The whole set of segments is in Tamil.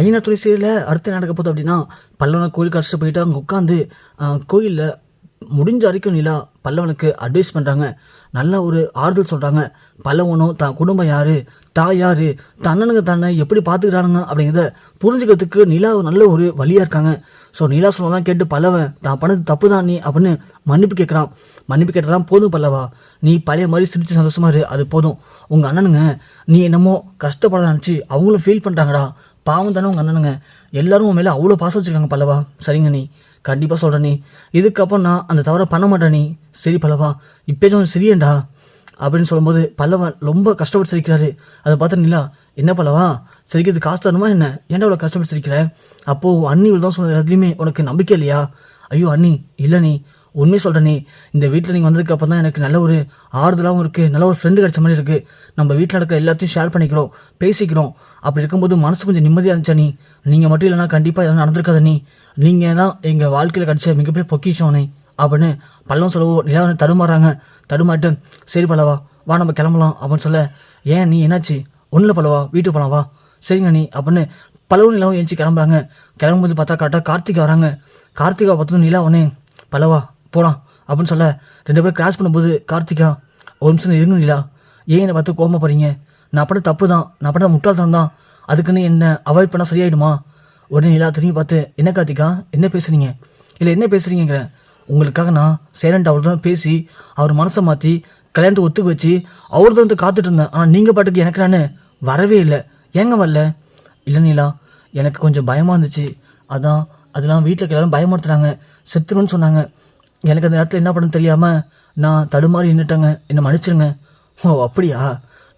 ஐயனார் துணை சீரியலில் அடுத்து என்ன நடக்க போகுது அப்படின்னா, பல்லவனை கோயிலுக்கு அழைச்சிட்டு போயிட்டு அங்கே உட்காந்து கோயிலில் முடிஞ்ச வரைக்கும் நிலா பல்லவனுக்கு அட்வைஸ் பண்ணுறாங்க. நல்ல ஒரு ஆறுதல் சொல்கிறாங்க. பல்லவனும் தான் குடும்பம் யார், தான் யார், தன்னனுங்க தன்னை எப்படி பார்த்துக்கிறானுங்க அப்படிங்கிறத புரிஞ்சுக்கிறதுக்கு நிலா நல்ல ஒரு வழியாக இருக்காங்க. ஸோ நிலா சொல்லலாம் கேட்டு பல்லவன் தான் பண்ணது தப்பு தான் நீ அப்படின்னு மன்னிப்பு கேட்குறான். மன்னிப்பு கேட்டதான் போதும் பல்லவா, நீ பழைய மாதிரி சிரித்து சந்தோஷமா இரு, அது போதும். உங்கள் அண்ணனுங்க நீ என்னமோ கஷ்டப்பட நினச்சி அவங்களும் ஃபீல் பண்ணுறாங்கடா, பாவம் தானே உங்கள் அண்ணனுங்க, எல்லாரும் உன் மேலே அவ்வளோ பாசம் வச்சுருக்காங்க பல்லவா. சரிங்க நீ, கண்டிப்பாக சொல்கிறேன் நீ, இதுக்கப்புறம் நான் அந்த தவறை பண்ண மாட்டேன் நீ. சரி பல்லவா, இப்போயும் சிரியேண்டா அப்படின்னு சொல்லும்போது பல்லவன் ரொம்ப கஷ்டப்பட்டு சிரிக்கிறாரு. அதை பார்த்து நிலா, என்ன பல்லவா சிரிக்கிறது காசு தரணுமா என்ன, ஏன்டா அவ்வளோ கஷ்டப்பட்டு சிரிக்கிற? அப்போது அண்ணி இவ்வளோ தான் சொன்னது எதுலேயுமே உனக்கு நம்பிக்கை இல்லையா? ஐயோ அண்ணி இல்லை நீ, உண்மையை சொல்கிறேன் நீ, இந்த வீட்டில் நீங்கள் வந்ததுக்கு அப்புறம் தான் எனக்கு நல்ல ஒரு ஆறுதலாகவும் இருக்குது, நல்ல ஒரு ஃப்ரெண்டு கிடைச்ச மாதிரி இருக்குது. நம்ம வீட்டில் நடக்கிற எல்லாத்தையும் ஷேர் பண்ணிக்கிறோம், பேசிக்கிறோம். அப்படி இருக்கும்போது மனசு கொஞ்சம் நிம்மதியாக இருந்துச்சா நீ? நீங்கள் மட்டும் இல்லைனா கண்டிப்பாக எதாவது நடந்திருக்காத நீ, நீங்கள் தான் எங்கள் வாழ்க்கையில் கிடச்ச மிகப்பெரிய பொக்கிஷோனே அப்படின்னு பல்லவன் சொல்லவும் நிலா தடுமாறாங்க. தடுமாட்டு சரி பல்லவா வா நம்ம கிளம்பலாம் அப்படின்னு சொல்ல, ஏன் நீ என்னாச்சு? ஒன்றும் இல்லை பல்லவா, வீட்டுக்கு போகலாம் வா. சரிங்க நீ அப்படின்னு பல்லவன் நிலாவும் எழுந்துச்சி கிளம்புறாங்க. கிளம்பும்போது பார்த்தா கரெக்டாக கார்த்திகா வராங்க. கார்த்திகா பார்த்ததும் நிலா உடனே பல்லவா போகலாம் அப்படின்னு சொல்ல, ரெண்டு பேரும் கிராஸ் பண்ணும்போது கார்த்திகா ஒரு நிமிஷம் இருங்க நிலா, ஏன் என்னை பார்த்து கோமா போகிறீங்க? நான் பண்ண தப்பு தான், நான் பண்ண முட்டாள்தனம் தான், அதுக்குன்னு என்ன அவாய்ட் பண்ணால் சரியாயிடுமா? உடனே நிலா திரும்பி பார்த்து, என்ன கார்த்திகா என்ன பேசுகிறீங்க? இல்லை என்ன பேசுகிறீங்கிற, உங்களுக்காக நான் சேரண்ட் அவர் தான் பேசி அவர் மனசை மாற்றி கல்யாணத்தை ஒத்துக்க வச்சு அவர் தான் வந்து காத்துட்டு இருந்தேன். ஆனால் நீங்கள் பாட்டுக்கு எனக்கு நான் வரவே இல்லை, ஏங்க வரல? இல்லை நிலா, எனக்கு கொஞ்சம் பயமாக இருந்துச்சு, அதான் அதெல்லாம் வீட்டில் எல்லாரும் பயமுறுத்துறாங்க, செத்துருன்னு சொன்னாங்க. எனக்கு அந்த நேரத்தில் என்ன பண்ணு தெரியாமல் நான் தடுமாறி நின்றுட்டேங்க, என்னை மன்னிச்சிருங்க. ஓ அப்படியா,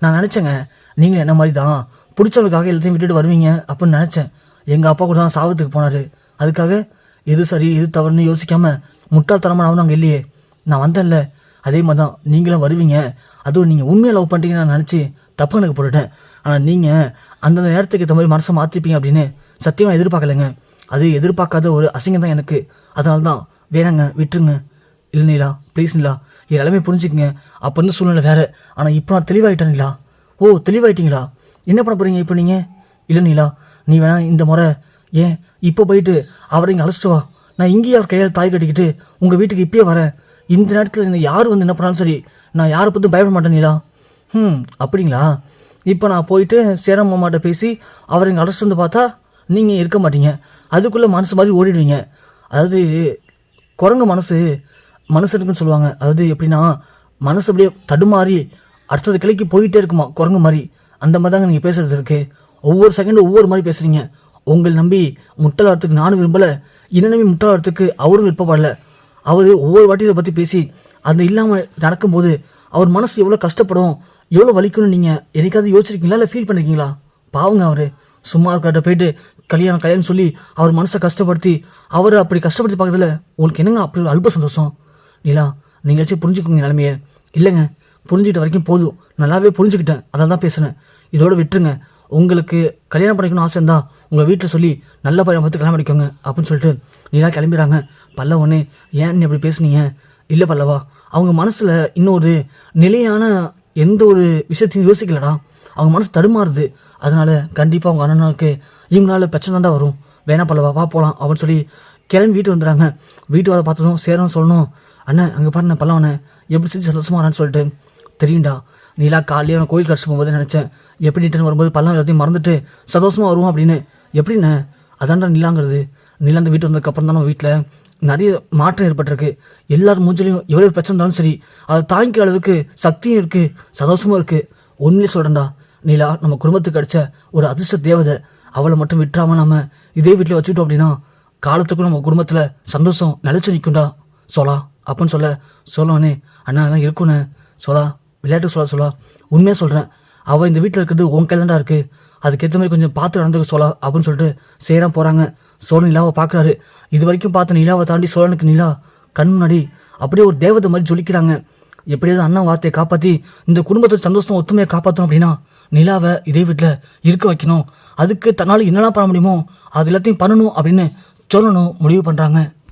நான் நினச்சேங்க நீங்கள் என்ன மாதிரி தான் பிடிச்சவங்களுக்காக எல்லாத்தையும் விட்டுட்டு வருவீங்க அப்படின்னு நினச்சேன். எங்கள் அப்பா கூட தான் சாவத்துக்கு போனார், அதுக்காக எது சரி எது தவறுன்னு யோசிக்காமல் முட்டாள்தனமாக நான் அங்கே இல்லையே, நான் வந்தேன்ல, அதே மாதிரி தான் நீங்களும் வருவீங்க, அதுவும் நீங்கள் உண்மையாக லவ் பண்ணிட்டீங்கன்னு நான் நினச்சி தப்பு எனக்கு போட்டுட்டேன். ஆனால் நீங்கள் அந்தந்த நேரத்துக்கு ஏற்ற மாதிரி மனசை மாற்றிப்பீங்க அப்படின்னு சத்தியமாக எதிர்பார்க்கலைங்க. அது எதிர்பார்க்காத ஒரு அசிங்கம் தான் எனக்கு, அதனால தான் வேணாங்க விட்டுருங்க. இல்லை நிலா ப்ளீஸ் நிலா, என் எல்லாமே புரிஞ்சுக்குங்க, அப்போ இருந்து சூழ்நிலை வேறு, ஆனால் இப்போ நான் தெளிவாயிட்டேன் நிலா. ஓ தெளிவாயிட்டீங்களா, என்ன பண்ண போகிறீங்க இப்போ நீங்கள்? இல்லை நிலா, நீ வேணா இந்த முறை ஏன் இப்போ போயிட்டு அவரை இங்கே அழைச்சிட்டு வா, நான் இங்கேயே அவர் கையால் தாய் கட்டிக்கிட்டு உங்கள் வீட்டுக்கு இப்பயே வரேன். இந்த நேரத்தில் என்ன யார் வந்து என்ன பண்ணாலும் சரி, நான் யாரை பற்றி பயப்பட மாட்டேன் நிலா. அப்படிங்களா, இப்போ நான் போயிட்டு சேரம் மாமாட்ட பேசி அவரை இங்கே அழைச்சிட்டு வந்து பார்த்தா நீங்கள் இருக்க மாட்டீங்க, அதுக்குள்ளே மனசு மாதிரி ஓடிடுவீங்க. அதாவது குரங்கு மனசுக்குன்னு சொல்லுவாங்க, அதாவது எப்படின்னா மனசு அப்படியே தடுமாறி அடுத்தது கிளைக்கு போயிட்டே இருக்குமா குரங்கு மாதிரி, அந்த மாதிரி தாங்க நீங்கள் பேசுகிறது இருக்குது. ஒவ்வொரு செகண்டும் ஒவ்வொரு மாதிரி பேசுகிறீங்க. உங்களை நம்பி முட்டாள் வரத்துக்கு நானும் விரும்பலை, என்ன நம்பி முட்டாள் வரத்துக்கு அவரும் விருப்பப்படலை. அவர் ஒவ்வொரு வாட்டி இதை பற்றி பேசி அது இல்லாமல் நடக்கும்போது அவர் மனசு எவ்வளோ கஷ்டப்படும், எவ்வளோ வலிக்கும்னு நீங்கள் என்னைக்காவது யோசிச்சிருக்கீங்களா, இல்லை ஃபீல் பண்ணிருக்கீங்களா? பாவங்க அவர் சும்மா இருக்காட்ட போயிட்டு கல்யாணம் சொல்லி அவர் மனசை கஷ்டப்படுத்தி அவரை அப்படி கஷ்டப்படுத்தி பார்க்கறதுல உங்களுக்கு என்னங்க அப்படி ஒரு அல்ப சந்தோஷம்? நிலா நீங்களாச்சும் புரிஞ்சுக்கோங்க நிலைமையை. இல்லைங்க புரிஞ்சுக்கிட்ட வரைக்கும் போதும், நல்லாவே புரிஞ்சுக்கிட்டேன், அதை தான் பேசுனேன், இதோட விட்டுருங்க. உங்களுக்கு கல்யாணம் பண்ணிக்கணும்னு ஆசை இருந்தால் உங்கள் வீட்டில் சொல்லி நல்ல பையன் பார்த்து கல்யாணம் பண்ணிக்கோங்க அப்படின்னு சொல்லிட்டு நீலா கிளம்பிடுறாங்க. பல்லவனே ஏன் நீ அப்படி பேசுனீங்க? இல்லை பல்லவா, அவங்க மனசில் இன்னொரு நிலையான எந்த ஒரு விஷயத்தையும் யோசிக்கலடா, அவங்க மனசு தடுமாறுது, அதனால் கண்டிப்பாக அவங்க அண்ணனுக்கு இவங்களால பிரச்சனை தாண்டா வரும், வேணா பல்லவா வா போகலாம் அப்படின்னு சொல்லி கிளம்பி வீட்டு வந்துடுறாங்க. வீட்டு வர பார்த்ததும் சேரணும் சொல்லணும், அண்ணன் அங்கே பாருண்ணே பல்லவனை எப்படி செஞ்சு சந்தோஷமாகறான்னு சொல்லிட்டு. தெரியும்டா நீலா காலையில் அவன் கோயில் கஷ்டம் போகும்போது நினச்சேன், எப்படி ரிட்டர்ன் வரும்போது பல்லவன் எல்லாத்தையும் மறந்துட்டு சந்தோஷமாக வருவோம் அப்படின்னு. எப்படின்னு அதான்டா நிலாங்கிறது. நிலா அந்த வீட்டு வந்ததுக்கப்புறம் தான் நம்ம வீட்டில் நிறைய மாற்றம் ஏற்பட்டிருக்கு. எல்லாரும் மூஞ்சிலையும் எவ்வளோ பிரச்சனை இருந்தாலும் சரி அதை தாங்கிக்கிற அளவுக்கு சக்தியும் இருக்குது, சந்தோஷமும் இருக்குது. ஒன்றுமே சொல்கிறேன்டா நிலா நம்ம குடும்பத்துக்கு கிடச்ச ஒரு அதிர்ஷ்ட தேவதை, அவளை மட்டும் விட்டுறாமல் நம்ம இதே வீட்டில் வச்சுக்கிட்டோம் அப்படின்னா காலத்துக்கும் நம்ம குடும்பத்தில் சந்தோஷம் நிலச்சி நிற்கும்டா சொல்லா அப்படின்னு சொல்லவனே, அண்ணா அதெல்லாம் இருக்குண்ணே சொல்லா, விளையாட்டு சொல்லா, உண்மையாக சொல்கிறேன், அவள் இந்த வீட்டில் இருக்கிறது உன் கையில்தான்டா இருக்குது, அதுக்கேற்ற மாதிரி கொஞ்சம் பார்த்து நடந்துக்க சொல்லா அப்படின்னு சொல்லிட்டு சேரம் போகிறாங்க. சோழன் நிலாவை பார்க்குறாரு. இது வரைக்கும் பார்த்த நிலாவை தாண்டி சோழனுக்கு நிலா கண் முன்னாடி அப்படியே ஒரு தேவதை மாதிரி ஜொலிக்கிறாங்க. எப்படியாவது அண்ணா வார்த்தையை காப்பாற்றி இந்த குடும்பத்தோட சந்தோஷம் ஒத்துமையை காப்பாற்றணும் அப்படின்னா நிலாவை இதே வீட்டில் இருக்க வைக்கணும், அதுக்கு தன்னால் என்னெல்லாம் பண்ண முடியுமோ அது எல்லாத்தையும் பண்ணணும் அப்படின்னு சோழனும் முடிவு பண்ணுறாங்க.